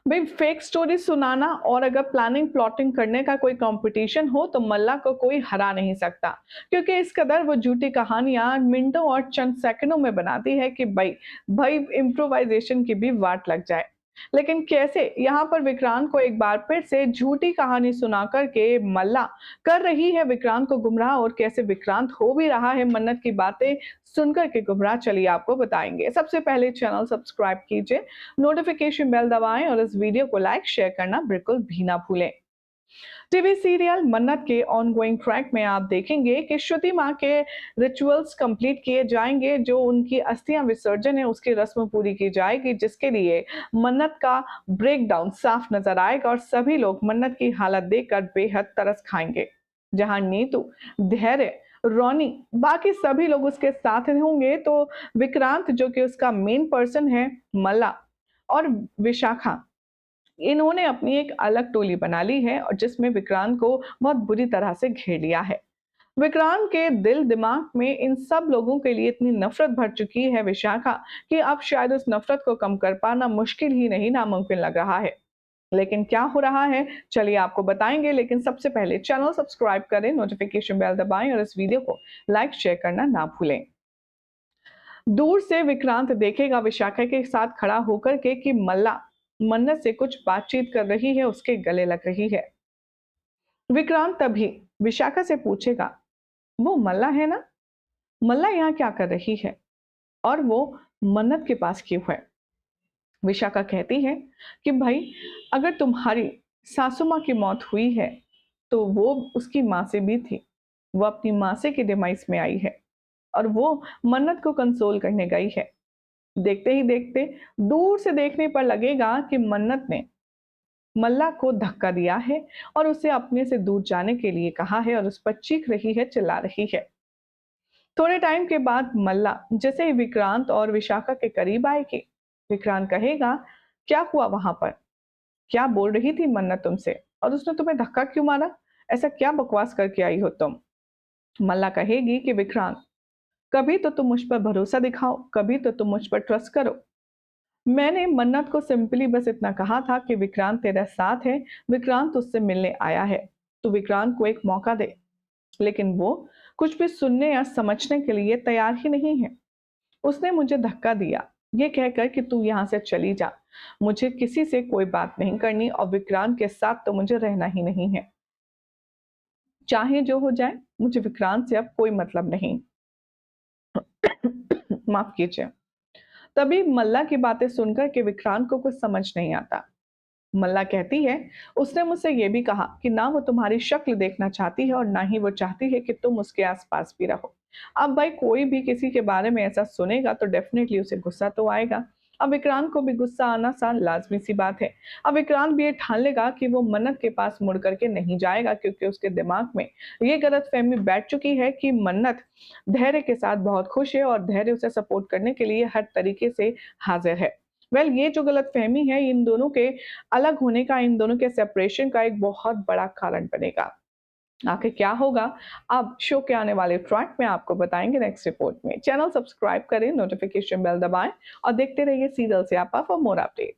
भाई fake story सुनाना और अगर प्लानिंग प्लॉटिंग करने का कोई कंपटीशन हो तो मल्ला को कोई हरा नहीं सकता, क्योंकि इस कदर वो झूठी कहानियां मिनटों और चंद सेकंडों में बनाती है कि भाई भाई इम्प्रोवाइजेशन की भी वाट लग जाए। लेकिन कैसे यहाँ पर विक्रांत को एक बार फिर से झूठी कहानी सुना करके मल्ला कर रही है विक्रांत को गुमराह, और कैसे विक्रांत हो भी रहा है मन्नत की बातें सुनकर के गुमराह, चलिए आपको बताएंगे। सबसे पहले चैनल सब्सक्राइब कीजिए, नोटिफिकेशन बेल दबाएं और इस वीडियो को लाइक शेयर करना बिल्कुल भी ना भूलें। टीवी सीरियल मन्नत के ऑनगोइंग ट्रैक में आप देखेंगे कि श्रुति माँ के रिचुअल्स कंप्लीट किए जाएंगे, जो उनकी अस्थियां विसर्जन है उसकी रस्म पूरी की जाएगी, जिसके लिए मन्नत का ब्रेकडाउन साफ नजर आएगा और सभी लोग मन्नत की हालत देखकर बेहद तरस खाएंगे। जहां नीतू, धैर्य, रोनी, बाकी सभी लोग उसके साथ होंगे, तो विक्रांत जो कि उसका मेन पर्सन है, मल्ला और विशाखा, इन्होंने अपनी एक अलग टोली बना ली है और जिसमें विक्रांत को बहुत बुरी तरह से घेर लिया है। विक्रांत के दिल दिमाग में इन सब लोगों के लिए इतनी नफरत भर चुकी है विशाखा, कि अब शायद उस नफरत को कम कर पाना मुश्किल ही नहीं नामुमकिन लग रहा है। लेकिन क्या हो रहा है, चलिए आपको बताएंगे। लेकिन सबसे पहले चैनल सब्सक्राइब करें, नोटिफिकेशन बेल दबाएं और इस वीडियो को लाइक शेयर करना ना भूलें। दूर से विक्रांत देखेगा विशाखा के साथ खड़ा होकर के कि मल्ला मन्नत से कुछ बातचीत कर रही है, उसके गले लग रही है। विक्रांत तभी विशाखा से पूछेगा, वो मल्ला है ना? मल्ला यहाँ क्या कर रही है और वो मन्नत के पास क्यों है? विशाखा कहती है कि भाई, अगर तुम्हारी सासू माँ की मौत हुई है तो वो उसकी माँ से भी थी। वो अपनी माँ से की डिमाइस में आई है और वो मन्नत को कंसोल करने गई है। देखते ही देखते दूर से देखने पर लगेगा कि मन्नत ने मल्ला को धक्का दिया है और उसे अपने से दूर जाने के लिए कहा है और उस पर चीख रही है, चिल्ला रही है। थोड़े टाइम के बाद मल्ला जैसे ही विक्रांत और विशाखा के करीब आएगी, विक्रांत कहेगा, क्या हुआ वहां पर? क्या बोल रही थी मन्नत तुमसे और उसने तुम्हें धक्का क्यों मारा? ऐसा क्या बकवास करके आई हो तुम? मल्ला कहेगी कि विक्रांत, कभी तो तुम मुझ पर भरोसा दिखाओ, कभी तो तुम मुझ पर ट्रस्ट करो। मैंने मन्नत को सिंपली बस इतना कहा था कि विक्रांत तेरा साथ है, विक्रांत उससे मिलने आया है, तो विक्रांत को एक मौका दे। लेकिन वो कुछ भी सुनने या समझने के लिए तैयार ही नहीं है। उसने मुझे धक्का दिया ये कहकर कि तू यहाँ से चली जा, मुझे किसी से कोई बात नहीं करनी और विक्रांत के साथ तो मुझे रहना ही नहीं है। चाहे जो हो जाए, मुझे विक्रांत से अब कोई मतलब नहीं। माफ कीजिए। तभी मल्ला की बातें सुनकर के विक्रांत को कुछ समझ नहीं आता। मल्ला कहती है, उसने मुझसे ये भी कहा कि ना वो तुम्हारी शक्ल देखना चाहती है और ना ही वो चाहती है कि तुम उसके आसपास भी रहो। अब भाई कोई भी किसी के बारे में ऐसा सुनेगा तो डेफिनेटली उसे गुस्सा तो आएगा। अब विक्रांत को भी गुस्सा आना सा लाजमी सी बात है। अब विक्रांत भी ये ठान लेगा कि वो मन्नत के पास मुड़ करके नहीं जाएगा, क्योंकि उसके दिमाग में ये गलतफहमी बैठ चुकी है कि मन्नत धैर्य के साथ बहुत खुश है और धैर्य उसे सपोर्ट करने के लिए हर तरीके से हाजिर है। ये जो गलतफहमी है इन दोनों के अलग होने का, इन दोनों के सेपरेशन का एक बहुत बड़ा कारण बनेगा। आखिर क्या होगा, अब शो के आने वाले ट्रैक में आपको बताएंगे नेक्स्ट रिपोर्ट में। चैनल सब्सक्राइब करें, नोटिफिकेशन बेल दबाएं और देखते रहिए सीरियल स्यापा फॉर मोर अपडेट।